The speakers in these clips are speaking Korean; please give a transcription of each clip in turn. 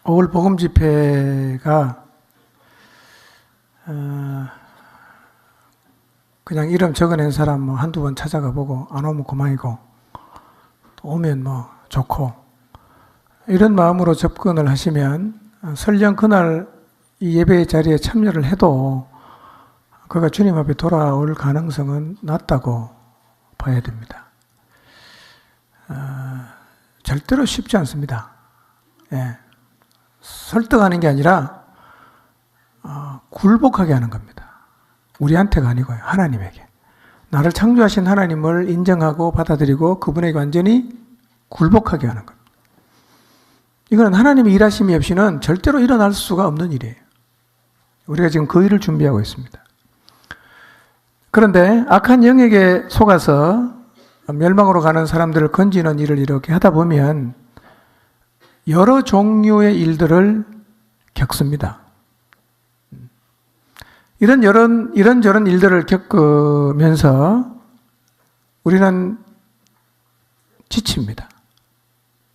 5월 복음 집회가 그냥 이름 적어낸 사람 뭐 한두 번 찾아가 보고 안 오면 그만이고 또 오면 뭐 좋고 이런 마음으로 접근을 하시면 설령 그날 이 예배 자리에 참여를 해도 그가 주님 앞에 돌아올 가능성은 낮다고 봐야 됩니다. 절대로 쉽지 않습니다. 예. 설득하는 게 아니라 굴복하게 하는 겁니다. 우리한테가 아니고요. 하나님에게. 나를 창조하신 하나님을 인정하고 받아들이고 그분에게 완전히 굴복하게 하는 겁니다. 이거는 하나님의 일하심이 없이는 절대로 일어날 수가 없는 일이에요. 우리가 지금 그 일을 준비하고 있습니다. 그런데 악한 영에게 속아서 멸망으로 가는 사람들을 건지는 일을 이렇게 하다 보면 여러 종류의 일들을 겪습니다. 이런저런 일들을 겪으면서 우리는 지칩니다.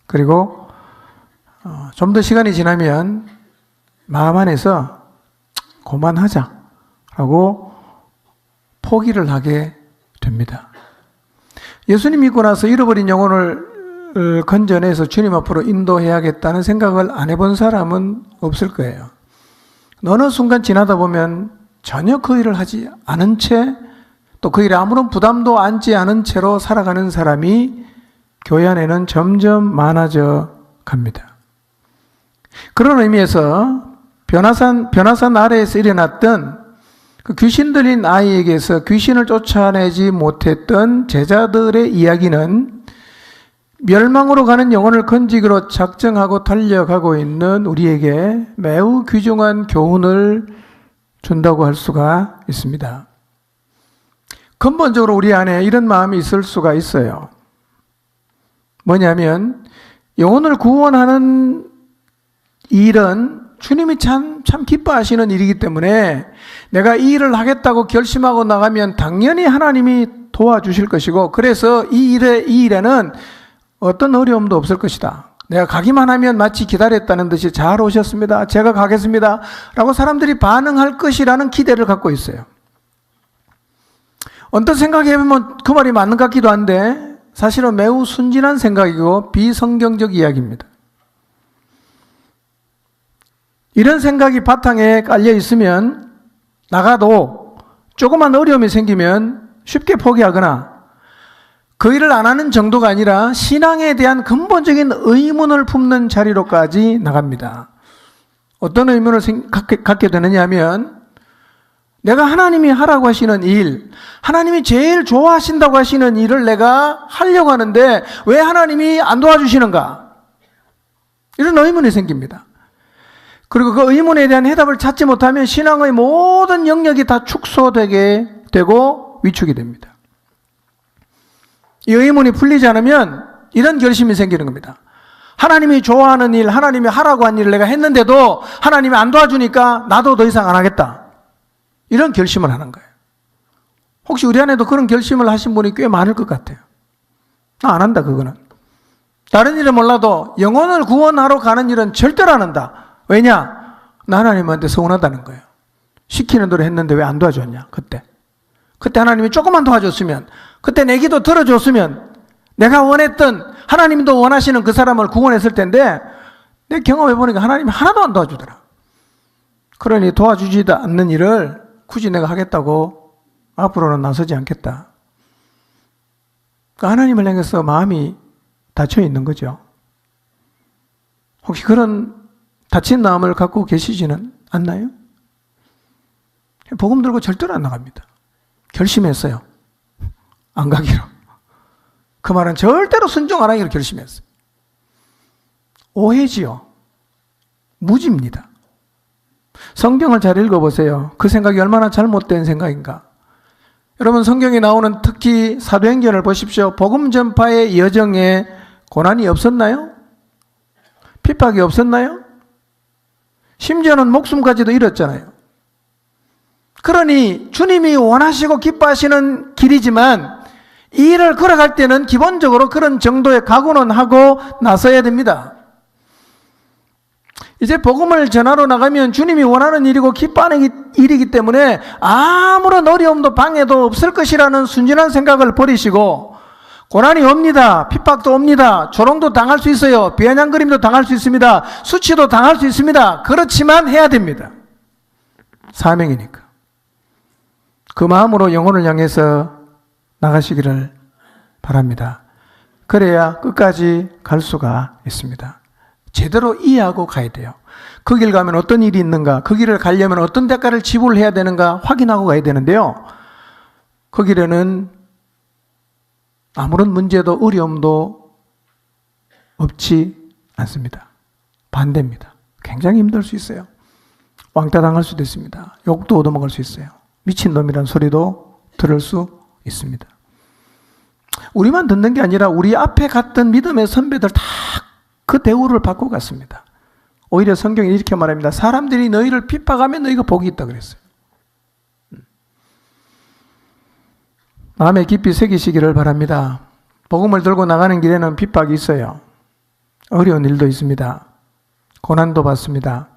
그리고 좀 더 시간이 지나면 마음 안에서 그만하자라고 포기를 하게 됩니다. 예수님 믿고 나서 잃어버린 영혼을 건져내서 주님 앞으로 인도해야겠다는 생각을 안 해본 사람은 없을 거예요. 어느 순간 지나다 보면 전혀 그 일을 하지 않은 채 또 그 일에 아무런 부담도 안지 않은 채로 살아가는 사람이 교회 안에는 점점 많아져 갑니다. 그런 의미에서 변화산 아래에서 일어났던 그 귀신 들린 아이에게서 귀신을 쫓아내지 못했던 제자들의 이야기는 멸망으로 가는 영혼을 건지기로 작정하고 달려가고 있는 우리에게 매우 귀중한 교훈을 준다고 할 수가 있습니다. 근본적으로 우리 안에 이런 마음이 있을 수가 있어요. 뭐냐면 영혼을 구원하는 일은 주님이 참 기뻐하시는 일이기 때문에 내가 이 일을 하겠다고 결심하고 나가면 당연히 하나님이 도와주실 것이고 그래서 이 일에는 어떤 어려움도 없을 것이다. 내가 가기만 하면 마치 기다렸다는 듯이 잘 오셨습니다. 제가 가겠습니다. 라고 사람들이 반응할 것이라는 기대를 갖고 있어요. 언뜻 생각해보면 그 말이 맞는 것 같기도 한데 사실은 매우 순진한 생각이고 비성경적 이야기입니다. 이런 생각이 바탕에 깔려 있으면 나가도 조그만 어려움이 생기면 쉽게 포기하거나 그 일을 안 하는 정도가 아니라 신앙에 대한 근본적인 의문을 품는 자리로까지 나갑니다. 어떤 의문을 갖게 되느냐 하면 내가 하나님이 하라고 하시는 일, 하나님이 제일 좋아하신다고 하시는 일을 내가 하려고 하는데 왜 하나님이 안 도와주시는가? 이런 의문이 생깁니다. 그리고 그 의문에 대한 해답을 찾지 못하면 신앙의 모든 영역이 다 축소되게 되고 위축이 됩니다. 이 의문이 풀리지 않으면 이런 결심이 생기는 겁니다. 하나님이 좋아하는 일, 하나님이 하라고 한 일을 내가 했는데도 하나님이 안 도와주니까 나도 더 이상 안 하겠다. 이런 결심을 하는 거예요. 혹시 우리 안에도 그런 결심을 하신 분이 꽤 많을 것 같아요. 나 안 한다 그거는. 다른 일은 몰라도 영혼을 구원하러 가는 일은 절대로 안 한다. 왜냐? 나 하나님한테 서운하다는 거예요. 시키는 대로 했는데 왜 안 도와줬냐? 그때 하나님이 조금만 도와줬으면, 그때 내 기도 들어줬으면 내가 원했던 하나님도 원하시는 그 사람을 구원했을 텐데 내 경험해보니까 하나님이 하나도 안 도와주더라. 그러니 도와주지도 않는 일을 굳이 내가 하겠다고 앞으로는 나서지 않겠다. 그러니까 하나님을 향해서 마음이 닫혀 있는 거죠. 혹시 그런 닫힌 마음을 갖고 계시지는 않나요? 복음 들고 절대로 안 나갑니다. 결심했어요. 안 가기로. 그 말은 절대로 순종 안 하기로 결심했어요. 오해지요. 무지입니다. 성경을 잘 읽어보세요. 그 생각이 얼마나 잘못된 생각인가. 여러분 성경에 나오는 특히 사도행전을 보십시오. 복음 전파의 여정에 고난이 없었나요? 핍박이 없었나요? 심지어는 목숨까지도 잃었잖아요. 그러니 주님이 원하시고 기뻐하시는 길이지만 이 일을 걸어갈 때는 기본적으로 그런 정도의 각오는 하고 나서야 됩니다. 이제 복음을 전하러 나가면 주님이 원하는 일이고 기뻐하는 일이기 때문에 아무런 어려움도 방해도 없을 것이라는 순진한 생각을 버리시고, 고난이 옵니다. 핍박도 옵니다. 조롱도 당할 수 있어요. 비아냥거림도 당할 수 있습니다. 수치도 당할 수 있습니다. 그렇지만 해야 됩니다. 사명이니까. 그 마음으로 영혼을 향해서 나가시기를 바랍니다. 그래야 끝까지 갈 수가 있습니다. 제대로 이해하고 가야 돼요. 그 길 가면 어떤 일이 있는가, 그 길을 가려면 어떤 대가를 지불해야 되는가 확인하고 가야 되는데요. 그 길에는 아무런 문제도 어려움도 없지 않습니다. 반대입니다. 굉장히 힘들 수 있어요. 왕따 당할 수도 있습니다. 욕도 얻어먹을 수 있어요. 미친놈이란 소리도 들을 수 있습니다. 우리만 듣는 게 아니라 우리 앞에 갔던 믿음의 선배들 다 그 대우를 받고 갔습니다. 오히려 성경이 이렇게 말합니다. 사람들이 너희를 핍박하면 너희가 복이 있다 그랬어요. 마음에 깊이 새기시기를 바랍니다. 복음을 들고 나가는 길에는 핍박이 있어요. 어려운 일도 있습니다. 고난도 받습니다.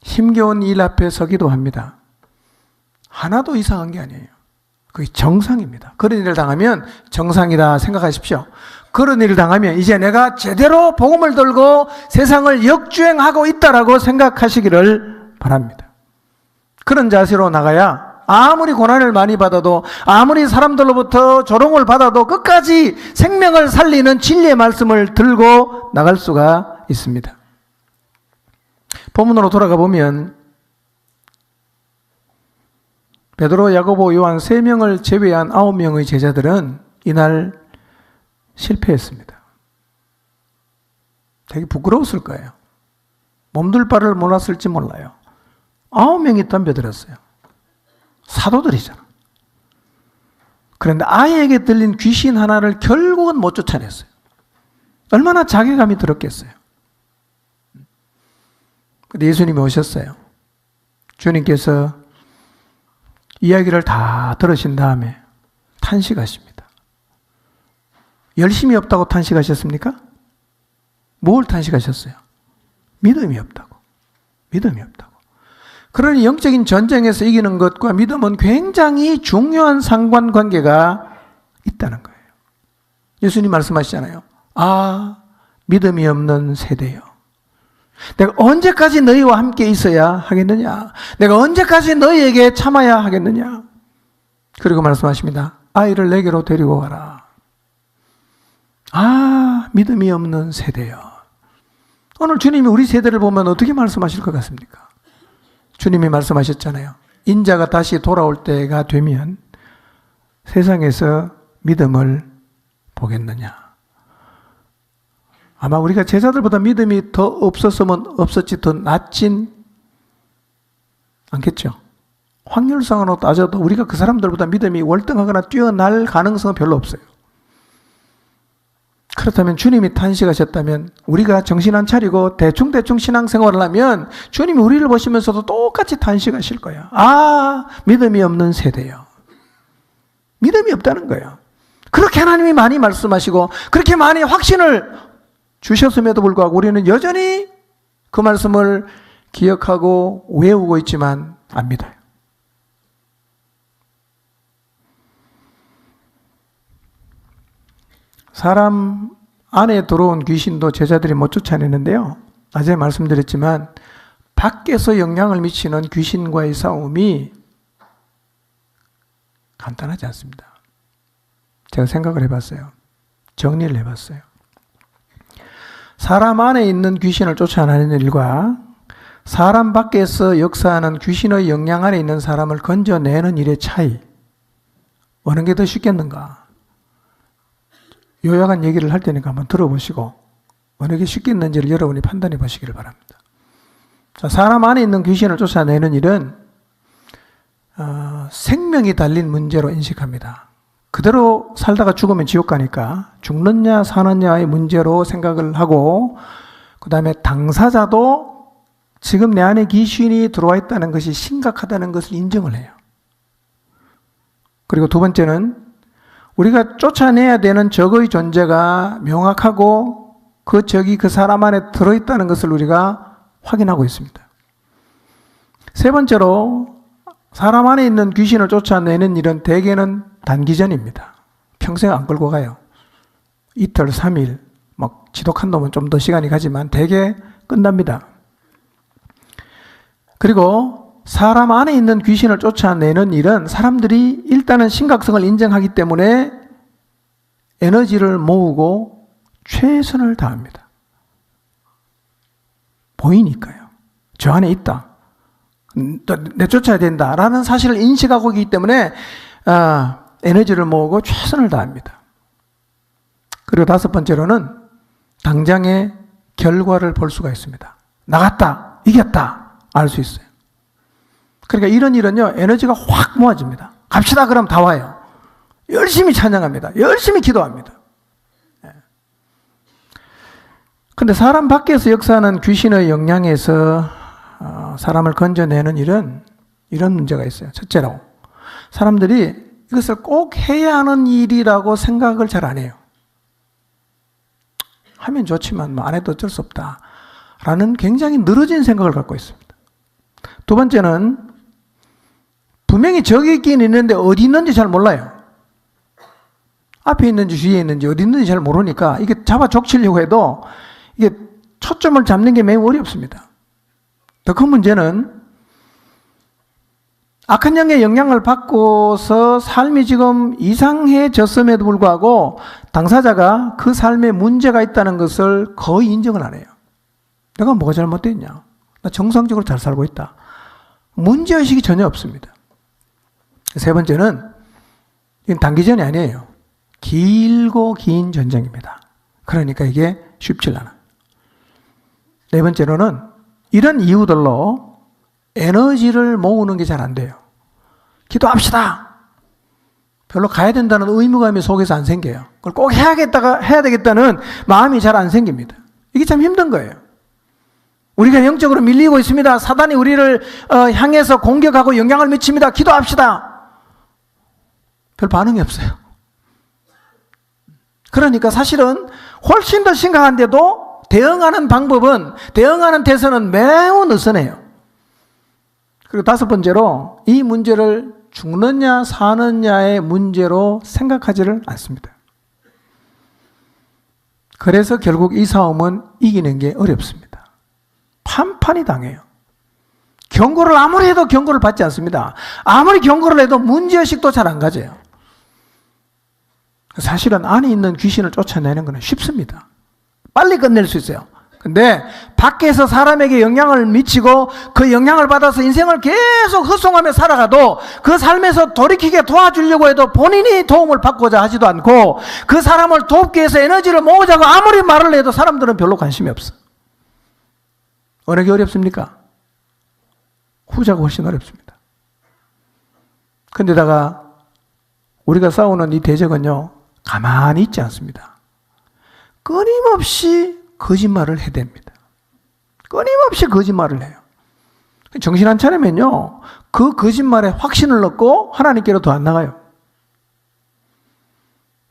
힘겨운 일 앞에 서기도 합니다. 하나도 이상한 게 아니에요. 그게 정상입니다. 그런 일을 당하면 정상이다 생각하십시오. 그런 일을 당하면 이제 내가 제대로 복음을 들고 세상을 역주행하고 있다라고 생각하시기를 바랍니다. 그런 자세로 나가야 아무리 고난을 많이 받아도, 아무리 사람들로부터 조롱을 받아도 끝까지 생명을 살리는 진리의 말씀을 들고 나갈 수가 있습니다. 본문으로 돌아가 보면 베드로, 야고보, 요한 3명을 제외한 9명의 제자들은 이날 실패했습니다. 되게 부끄러웠을 거예요. 몸둘 바를 몰랐을지 몰라요. 9명이 덤벼들었어요. 사도들이잖아. 그런데 아이에게 들린 귀신 하나를 결국은 못 쫓아냈어요. 얼마나 자괴감이 들었겠어요. 근데 예수님이 오셨어요. 주님께서 이야기를 다 들으신 다음에 탄식하십니다. 열심이 없다고 탄식하셨습니까? 뭘 탄식하셨어요? 믿음이 없다고. 믿음이 없다고. 그러니 영적인 전쟁에서 이기는 것과 믿음은 굉장히 중요한 상관관계가 있다는 거예요. 예수님 말씀하시잖아요. 아, 믿음이 없는 세대요. 내가 언제까지 너희와 함께 있어야 하겠느냐? 내가 언제까지 너희에게 참아야 하겠느냐? 그리고 말씀하십니다. 아이를 내게로 데리고 가라. 아, 믿음이 없는 세대요. 오늘 주님이 우리 세대를 보면 어떻게 말씀하실 것 같습니까? 주님이 말씀하셨잖아요. 인자가 다시 돌아올 때가 되면 세상에서 믿음을 보겠느냐? 아마 우리가 제자들보다 믿음이 더 없었으면 없었지 더 낫진 않겠죠. 확률상으로 따져도 우리가 그 사람들보다 믿음이 월등하거나 뛰어날 가능성은 별로 없어요. 그렇다면 주님이 탄식하셨다면 우리가 정신 안 차리고 대충대충 신앙생활을 하면 주님이 우리를 보시면서도 똑같이 탄식하실 거예요. 아, 믿음이 없는 세대요. 믿음이 없다는 거예요. 그렇게 하나님이 많이 말씀하시고 그렇게 많이 확신을 주셨음에도 불구하고 우리는 여전히 그 말씀을 기억하고 외우고 있지만 안 믿어요. 사람 안에 들어온 귀신도 제자들이 못 쫓아내는데요. 어제 말씀드렸지만 밖에서 영향을 미치는 귀신과의 싸움이 간단하지 않습니다. 제가 생각을 해봤어요. 정리를 해봤어요. 사람 안에 있는 귀신을 쫓아내는 일과 사람 밖에서 역사하는 귀신의 영향 안에 있는 사람을 건져내는 일의 차이, 어느 게 더 쉽겠는가? 요약한 얘기를 할 테니까 한번 들어보시고 어느 게 쉽겠는지를 여러분이 판단해 보시기를 바랍니다. 자, 사람 안에 있는 귀신을 쫓아내는 일은 생명이 달린 문제로 인식합니다. 그대로 살다가 죽으면 지옥 가니까 죽느냐 사느냐의 문제로 생각을 하고, 그 다음에 당사자도 지금 내 안에 귀신이 들어와 있다는 것이 심각하다는 것을 인정을 해요. 그리고 두 번째는 우리가 쫓아내야 되는 적의 존재가 명확하고 그 적이 그 사람 안에 들어있다는 것을 우리가 확인하고 있습니다. 세 번째로 사람 안에 있는 귀신을 쫓아내는 일은 대개는 단기전입니다. 평생 안 끌고 가요. 이틀, 3일, 막 지독한 놈은 좀 더 시간이 가지만 대개 끝납니다. 그리고 사람 안에 있는 귀신을 쫓아내는 일은 사람들이 일단은 심각성을 인정하기 때문에 에너지를 모으고 최선을 다합니다. 보이니까요. 저 안에 있다. 내쫓아야 된다라는 사실을 인식하고 있기 때문에 에너지를 모으고 최선을 다합니다. 그리고 다섯 번째로는 당장의 결과를 볼 수가 있습니다. 나갔다, 이겼다 알 수 있어요. 그러니까 이런 일은요, 에너지가 확 모아집니다. 갑시다 그럼 다 와요. 열심히 찬양합니다. 열심히 기도합니다. 근데 사람 밖에서 역사하는 귀신의 영향에서 사람을 건져내는 일은 이런 문제가 있어요. 첫째로 사람들이 이것을 꼭 해야 하는 일이라고 생각을 잘 안 해요. 하면 좋지만 안 해도 어쩔 수 없다 라는 굉장히 늘어진 생각을 갖고 있습니다. 두 번째는 분명히 저기 있긴 있는데 어디 있는지 잘 몰라요. 앞에 있는지 뒤에 있는지 어디 있는지 잘 모르니까 이게 잡아 족치려고 해도 이게 초점을 잡는 게 매우 어렵습니다. 더 큰 문제는 악한 영의 영향을 받고서 삶이 지금 이상해졌음에도 불구하고 당사자가 그 삶에 문제가 있다는 것을 거의 인정을 안 해요. 내가 뭐가 잘못됐냐? 나 정상적으로 잘 살고 있다. 문제의식이 전혀 없습니다. 세 번째는 이건 단기전이 아니에요. 길고 긴 전쟁입니다. 그러니까 이게 쉽지 않아. 네 번째로는 이런 이유들로 에너지를 모으는 게 잘 안 돼요. 기도합시다. 별로 가야 된다는 의무감이 속에서 안 생겨요. 그걸 꼭 해야 되겠다는 마음이 잘 안 생깁니다. 이게 참 힘든 거예요. 우리가 영적으로 밀리고 있습니다. 사단이 우리를 향해서 공격하고 영향을 미칩니다. 기도합시다. 별 반응이 없어요. 그러니까 사실은 훨씬 더 심각한데도 대응하는 방법은, 대응하는 태세는 매우 느슨해요. 그리고 다섯 번째로 이 문제를 죽느냐 사느냐의 문제로 생각하지를 않습니다. 그래서 결국 이 싸움은 이기는 게 어렵습니다. 판판이 당해요. 경고를 아무리 해도 경고를 받지 않습니다. 아무리 경고를 해도 문제의식도 잘 안 가져요. 사실은 안에 있는 귀신을 쫓아내는 것은 쉽습니다. 빨리 끝낼 수 있어요. 근데 밖에서 사람에게 영향을 미치고 그 영향을 받아서 인생을 계속 헛송하며 살아가도 그 삶에서 돌이키게 도와주려고 해도 본인이 도움을 받고자 하지도 않고 그 사람을 돕기 위해서 에너지를 모으자고 아무리 말을 해도 사람들은 별로 관심이 없어. 어느 게 어렵습니까? 후자가 훨씬 어렵습니다. 근데다가 우리가 싸우는 이 대적은요, 가만히 있지 않습니다. 끊임없이 거짓말을 해댑니다. 끊임없이 거짓말을 해요. 정신 안 차리면요, 그 거짓말에 확신을 넣고 하나님께로 더 안 나가요.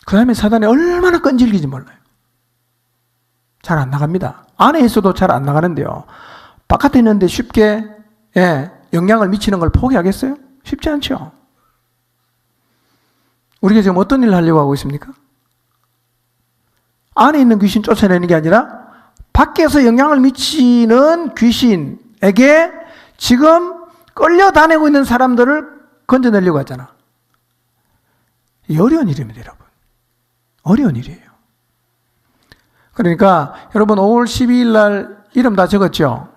그 다음에 사단이 얼마나 끈질기지 몰라요. 잘 안 나갑니다. 안에 있어도 잘 안 나가는데요, 바깥에 있는데 쉽게 영향을 미치는 걸 포기하겠어요? 쉽지 않죠. 우리가 지금 어떤 일을 하려고 하고 있습니까? 안에 있는 귀신 쫓아내는 게 아니라 밖에서 영향을 미치는 귀신에게 지금 끌려다니고 있는 사람들을 건져내려고 하잖아. 어려운 일입니다, 여러분. 어려운 일이에요. 그러니까 여러분 5월 12일 날 이름 다 적었죠?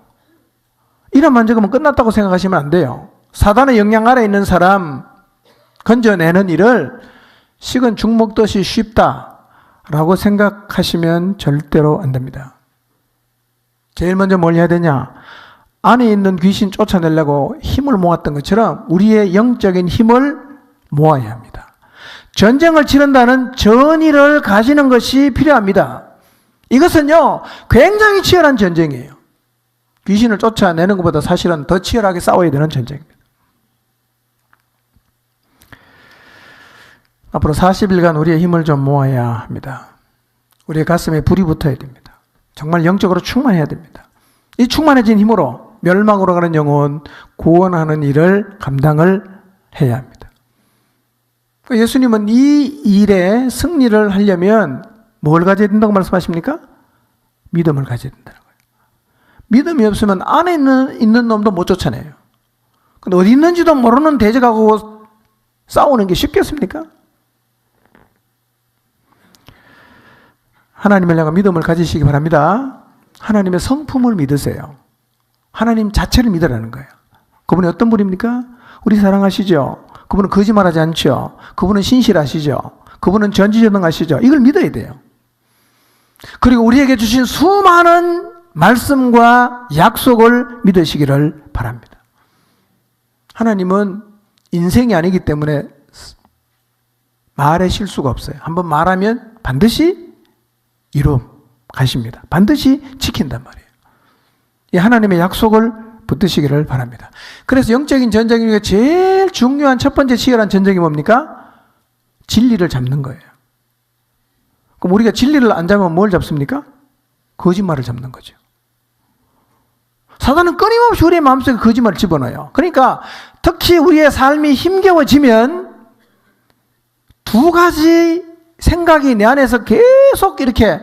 이름만 적으면 끝났다고 생각하시면 안 돼요. 사단의 영향 아래 있는 사람 건져내는 일을 식은 죽 먹듯이 쉽다라고 생각하시면 절대로 안 됩니다. 제일 먼저 뭘 해야 되냐? 안에 있는 귀신 쫓아내려고 힘을 모았던 것처럼 우리의 영적인 힘을 모아야 합니다. 전쟁을 치른다는 전의를 가지는 것이 필요합니다. 이것은요, 굉장히 치열한 전쟁이에요. 귀신을 쫓아내는 것보다 사실은 더 치열하게 싸워야 되는 전쟁입니다. 앞으로 40일간 우리의 힘을 좀 모아야 합니다. 우리의 가슴에 불이 붙어야 됩니다. 정말 영적으로 충만해야 됩니다. 이 충만해진 힘으로 멸망으로 가는 영혼 구원하는 일을 감당을 해야 합니다. 예수님은 이 일에 승리를 하려면 뭘 가져야 된다고 말씀하십니까? 믿음을 가져야 된다는 거예요. 믿음이 없으면 안에 있는 놈도 못 쫓아내요. 근데 어디 있는지도 모르는 대적하고 싸우는 게 쉽겠습니까? 하나님을 향한 믿음을 가지시기 바랍니다. 하나님의 성품을 믿으세요. 하나님 자체를 믿으라는 거예요. 그분이 어떤 분입니까? 우리 사랑하시죠? 그분은 거짓말하지 않죠? 그분은 신실하시죠? 그분은 전지전능하시죠? 이걸 믿어야 돼요. 그리고 우리에게 주신 수많은 말씀과 약속을 믿으시기를 바랍니다. 하나님은 인생이 아니기 때문에 말에 실수가 없어요. 한번 말하면 반드시 가십니다. 반드시 지킨단 말이에요. 이 하나님의 약속을 붙드시기를 바랍니다. 그래서 영적인 전쟁 중에 제일 중요한 첫 번째 치열한 전쟁이 뭡니까? 진리를 잡는 거예요. 그럼 우리가 진리를 안 잡으면 뭘 잡습니까? 거짓말을 잡는 거죠. 사단은 끊임없이 우리의 마음속에 거짓말을 집어넣어요. 그러니까 특히 우리의 삶이 힘겨워지면 두 가지 생각이 내 안에서 계속 이렇게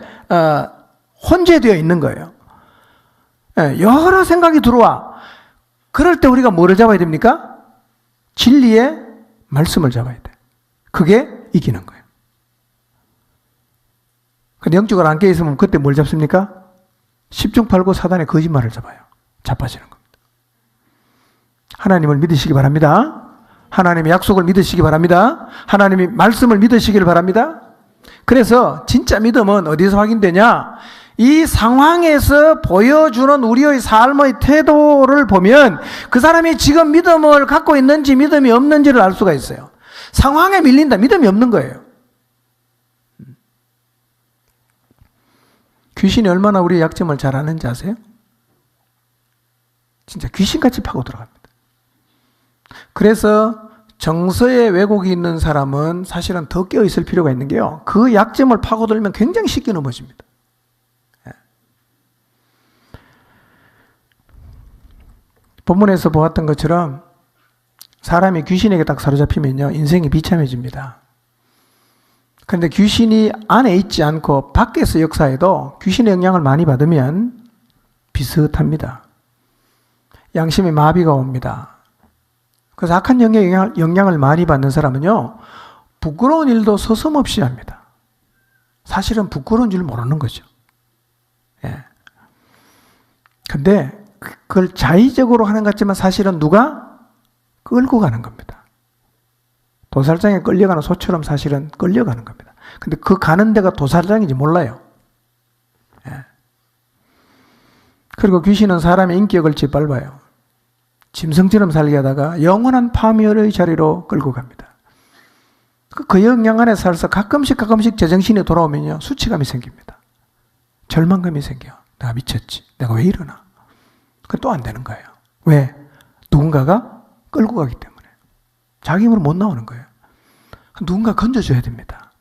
혼재되어 있는 거예요. 여러 생각이 들어와. 그럴 때 우리가 뭐를 잡아야 됩니까? 진리의 말씀을 잡아야 돼. 그게 이기는 거예요. 근데 영적으로 안 깨있으면 그때 뭘 잡습니까? 10중 8구 사단의 거짓말을 잡아요. 자빠지는 겁니다. 하나님을 믿으시기 바랍니다. 하나님의 약속을 믿으시기 바랍니다. 하나님의 말씀을 믿으시기를 바랍니다. 그래서 진짜 믿음은 어디서 확인되냐? 이 상황에서 보여주는 우리의 삶의 태도를 보면 그 사람이 지금 믿음을 갖고 있는지 믿음이 없는지를 알 수가 있어요. 상황에 밀린다. 믿음이 없는 거예요. 귀신이 얼마나 우리의 약점을 잘 아는지 아세요? 진짜 귀신같이 파고 들어갑니다. 그래서 정서에 왜곡이 있는 사람은 사실은 더 깨어있을 필요가 있는 게요. 그 약점을 파고들면 굉장히 쉽게 넘어집니다. 본문에서 보았던 것처럼 사람이 귀신에게 딱 사로잡히면요, 인생이 비참해집니다. 그런데 귀신이 안에 있지 않고 밖에서 역사해도 귀신의 영향을 많이 받으면 비슷합니다. 양심의 마비가 옵니다. 그래서 악한 영향을 많이 받는 사람은요, 부끄러운 일도 서슴없이 합니다. 사실은 부끄러운 줄 모르는 거죠. 예. 근데 그걸 자의적으로 하는 것 같지만 사실은 누가 끌고 가는 겁니다. 도살장에 끌려가는 소처럼 사실은 끌려가는 겁니다. 근데 그 가는 데가 도살장인지 몰라요. 예. 그리고 귀신은 사람의 인격을 짓밟아요. 짐승처럼 살게 하다가 영원한 파멸의 자리로 끌고 갑니다. 그 영향 안에 살아서 가끔씩 제정신이 돌아오면요, 수치감이 생깁니다. 절망감이 생겨. 내가 미쳤지. 내가 왜 이러나. 그 또 안 되는 거예요. 왜? 누군가가 끌고 가기 때문에. 자기 힘으로 못 나오는 거예요. 누군가 건져줘야 됩니다.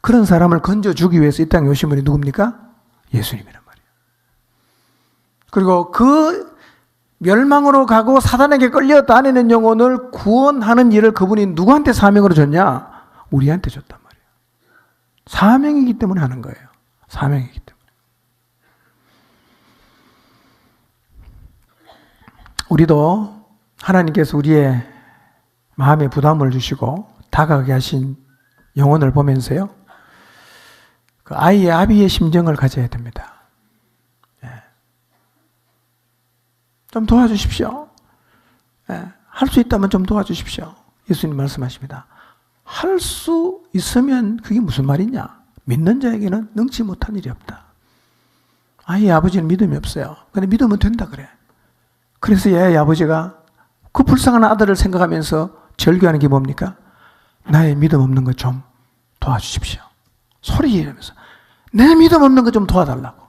그런 사람을 건져주기 위해서 이 땅에 오신 분이 누굽니까? 예수님이란 말이에요. 그리고 그 멸망으로 가고 사단에게 끌려 다니는 영혼을 구원하는 일을 그분이 누구한테 사명으로 줬냐? 우리한테 줬단 말이에요. 사명이기 때문에 하는 거예요. 사명이기 때문에. 우리도 하나님께서 우리의 마음에 부담을 주시고 다가가게 하신 영혼을 보면서요, 그 아이의 아비의 심정을 가져야 됩니다. 좀 도와주십시오. 할 수 있다면 좀 도와주십시오. 예수님 말씀하십니다. 할 수 있으면 그게 무슨 말이냐? 믿는 자에게는 능치 못한 일이 없다. 아이의 아버지는 믿음이 없어요. 근데 믿으면 된다 그래. 그래서 얘의 아버지가 그 불쌍한 아들을 생각하면서 절규하는 게 뭡니까? 나의 믿음 없는 것 좀 도와주십시오. 소리 지르면서 내 믿음 없는 것 좀 도와달라고.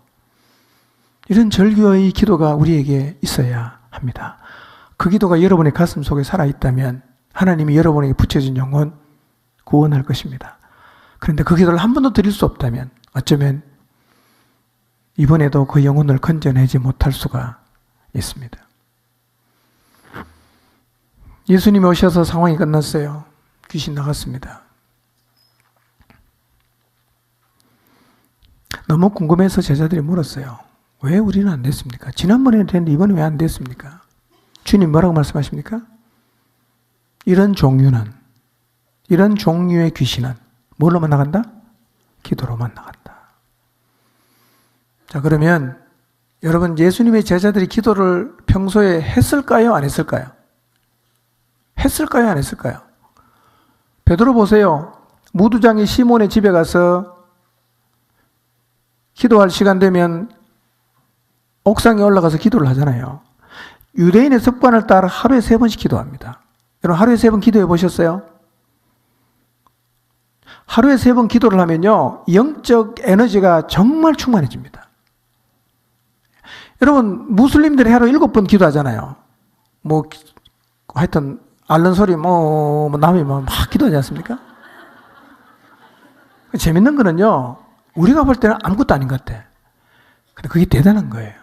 이런 절규의 기도가 우리에게 있어야 합니다. 그 기도가 여러분의 가슴 속에 살아있다면 하나님이 여러분에게 붙여준 영혼 구원할 것입니다. 그런데 그 기도를 한 번도 드릴 수 없다면 어쩌면 이번에도 그 영혼을 건져내지 못할 수가 있습니다. 예수님이 오셔서 상황이 끝났어요. 귀신 나갔습니다. 너무 궁금해서 제자들이 물었어요. 왜 우리는 안 됐습니까? 지난번에는 됐는데 이번에 왜 안 됐습니까? 주님 뭐라고 말씀하십니까? 이런 종류의 귀신은 뭘로만 나간다? 기도로만 나간다. 자, 그러면 여러분, 예수님의 제자들이 기도를 평소에 했을까요? 안 했을까요? 했을까요? 안 했을까요? 베드로 보세요. 무두장이 시몬의 집에 가서 기도할 시간 되면 옥상에 올라가서 기도를 하잖아요. 유대인의 습관을 따라 하루에 3번씩 기도합니다. 여러분, 하루에 3번 기도해 보셨어요? 하루에 3번 기도를 하면요, 영적 에너지가 정말 충만해집니다. 여러분, 무슬림들이 하루 7번 기도하잖아요. 하여튼 앓는 소리 남이 막 기도하지 않습니까? 재밌는 거는요, 우리가 볼 때는 아무것도 아닌 것 같아. 근데 그게 대단한 거예요.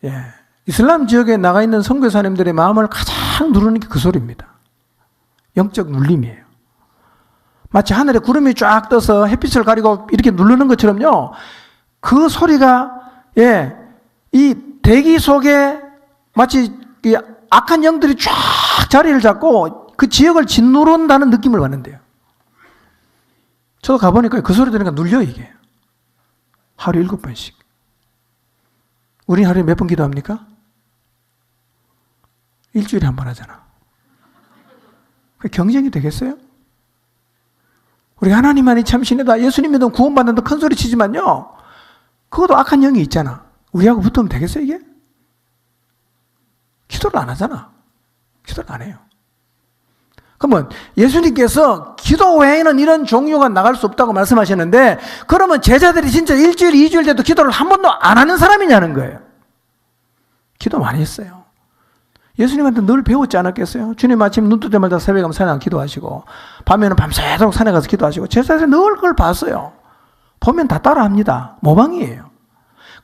예. 이슬람 지역에 나가 있는 선교사님들의 마음을 가장 누르는 게 그 소리입니다. 영적 눌림이에요. 마치 하늘에 구름이 쫙 떠서 햇빛을 가리고 이렇게 누르는 것처럼요, 그 소리가, 예, 이 대기 속에 마치 이 악한 영들이 쫙 자리를 잡고 그 지역을 짓누른다는 느낌을 받는데요. 저도 가보니까 그 소리 들으니까 눌려, 이게. 하루에 7번씩. 우리 하루에 몇 번 기도합니까? 일주일에 한 번 하잖아. 경쟁이 되겠어요? 우리 하나님만이 참신이다, 예수님 믿으면 구원받는다 큰 소리 치지만요, 그것도 악한 영이 있잖아. 우리하고 붙으면 되겠어요, 이게? 기도를 안 하잖아. 기도를 안 해요. 그러면 예수님께서 기도 외에는 이런 종류가 나갈 수 없다고 말씀하셨는데, 그러면 제자들이 진짜 일주일, 2주일 돼도 기도를 한 번도 안 하는 사람이냐는 거예요. 기도 많이 했어요. 예수님한테 늘 배웠지 않았겠어요? 주님 아침 눈 뜨자마자 새벽에 가면 산에 기도하시고, 밤에는 밤새도록 산에 가서 기도하시고, 제자들이 늘 그걸 봤어요. 보면 다 따라합니다. 모방이에요.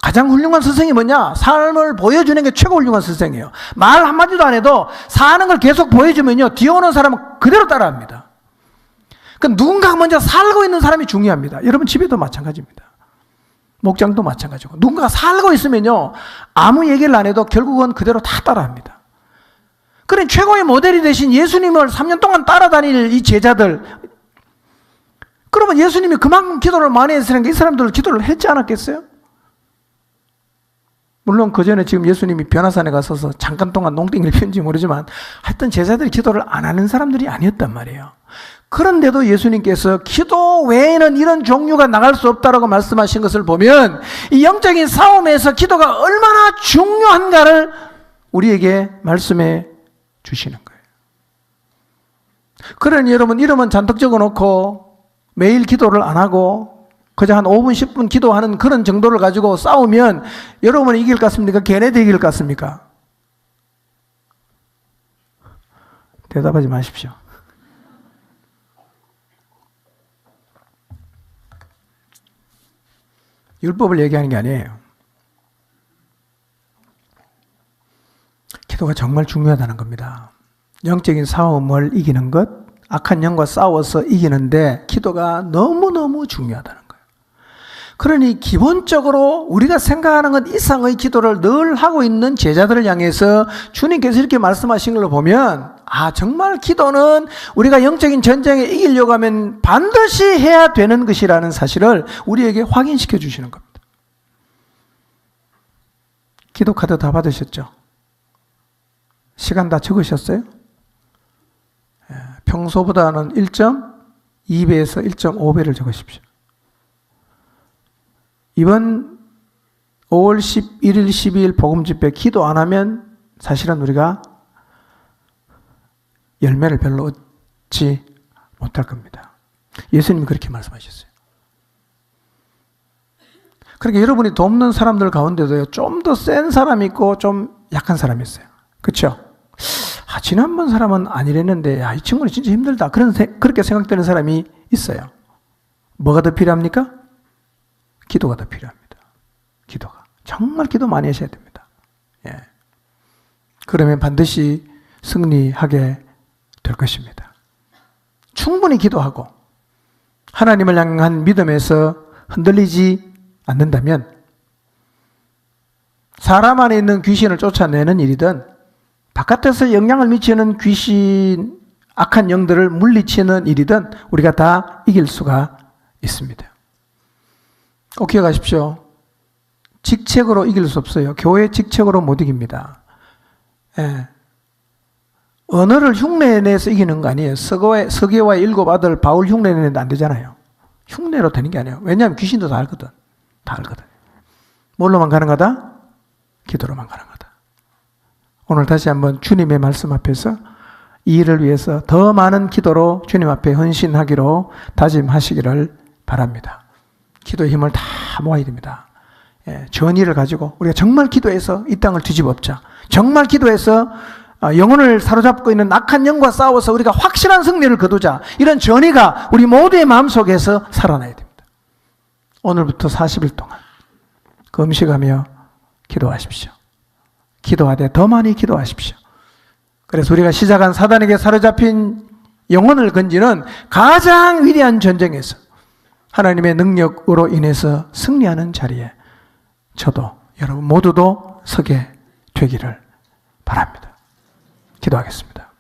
가장 훌륭한 스승이 뭐냐? 삶을 보여주는 게 최고 훌륭한 스승이에요. 말 한마디도 안 해도 사는 걸 계속 보여주면요, 뒤에 오는 사람은 그대로 따라합니다. 그러니까 누군가 먼저 살고 있는 사람이 중요합니다. 여러분 집에도 마찬가지입니다. 목장도 마찬가지고, 누군가가 살고 있으면요, 아무 얘기를 안 해도 결국은 그대로 다 따라합니다. 그래, 최고의 모델이 되신 예수님을 3년 동안 따라다닐 이 제자들, 그러면 예수님이 그만큼 기도를 많이 했으니까 이 사람들 기도를 했지 않았겠어요? 물론 그 전에 지금 예수님이 변화산에 가서서 잠깐 동안 농땡이를 피운지 모르지만, 하여튼 제자들이 기도를 안 하는 사람들이 아니었단 말이에요. 그런데도 예수님께서 기도 외에는 이런 종류가 나갈 수 없다라고 말씀하신 것을 보면, 이 영적인 싸움에서 기도가 얼마나 중요한가를 우리에게 말씀해 주시는 거예요. 그러니 여러분, 이름은 잔뜩 적어놓고 매일 기도를 안 하고 그저 한 5분, 10분 기도하는 그런 정도를 가지고 싸우면 여러분은 이길 것 같습니까? 걔네들 이길 것 같습니까? 대답하지 마십시오. 율법을 얘기하는 게 아니에요. 기도가 정말 중요하다는 겁니다. 영적인 싸움을 이기는 것, 악한 영과 싸워서 이기는데 기도가 너무너무 중요하다는 거예요. 그러니 기본적으로 우리가 생각하는 것 이상의 기도를 늘 하고 있는 제자들을 향해서 주님께서 이렇게 말씀하신 걸 보면, 정말 기도는 우리가 영적인 전쟁에 이기려고 하면 반드시 해야 되는 것이라는 사실을 우리에게 확인시켜 주시는 겁니다. 기도 카드 다 받으셨죠? 시간 다 적으셨어요? 평소보다는 1.2배에서 1.5배를 적으십시오. 이번 5월 11일, 12일 복음집회 기도 안 하면 사실은 우리가 열매를 별로 얻지 못할 겁니다. 예수님이 그렇게 말씀하셨어요. 그러니까 여러분이 돕는 사람들 가운데도요, 좀 더 센 사람이 있고 좀 약한 사람이 있어요. 그렇죠? 지난번 사람은 안 이랬는데 이 친구는 진짜 힘들다, 그렇게 생각되는 사람이 있어요. 뭐가 더 필요합니까? 기도가 더 필요합니다. 기도가. 정말 기도 많이 하셔야 됩니다. 예. 그러면 반드시 승리하게 될 것입니다. 충분히 기도하고 하나님을 향한 믿음에서 흔들리지 않는다면 사람 안에 있는 귀신을 쫓아내는 일이든 바깥에서 영향을 미치는 귀신, 악한 영들을 물리치는 일이든 우리가 다 이길 수가 있습니다. 꼭 기억하십시오. 직책으로 이길 수 없어요. 교회 직책으로 못 이깁니다. 예. 언어를 흉내내서 이기는 거 아니에요. 서기와의 7 아들 바울 흉내내는데 안 되잖아요. 흉내로 되는 게 아니에요. 왜냐하면 귀신도 다 알거든. 다 알거든. 뭘로만 가능하다? 기도로만 가능하다. 오늘 다시 한번 주님의 말씀 앞에서 이 일을 위해서 더 많은 기도로 주님 앞에 헌신하기로 다짐하시기를 바랍니다. 기도의 힘을 다 모아야 됩니다. 예, 전의를 가지고 우리가 정말 기도해서 이 땅을 뒤집어엎자. 정말 기도해서 영혼을 사로잡고 있는 악한 영과 싸워서 우리가 확실한 승리를 거두자. 이런 전의가 우리 모두의 마음속에서 살아나야 됩니다. 오늘부터 40일 동안 금식하며 기도하십시오. 기도하되 더 많이 기도하십시오. 그래서 우리가 시작한 사단에게 사로잡힌 영혼을 건지는 가장 위대한 전쟁에서 하나님의 능력으로 인해서 승리하는 자리에 저도 여러분 모두도 서게 되기를 바랍니다. 기도하겠습니다.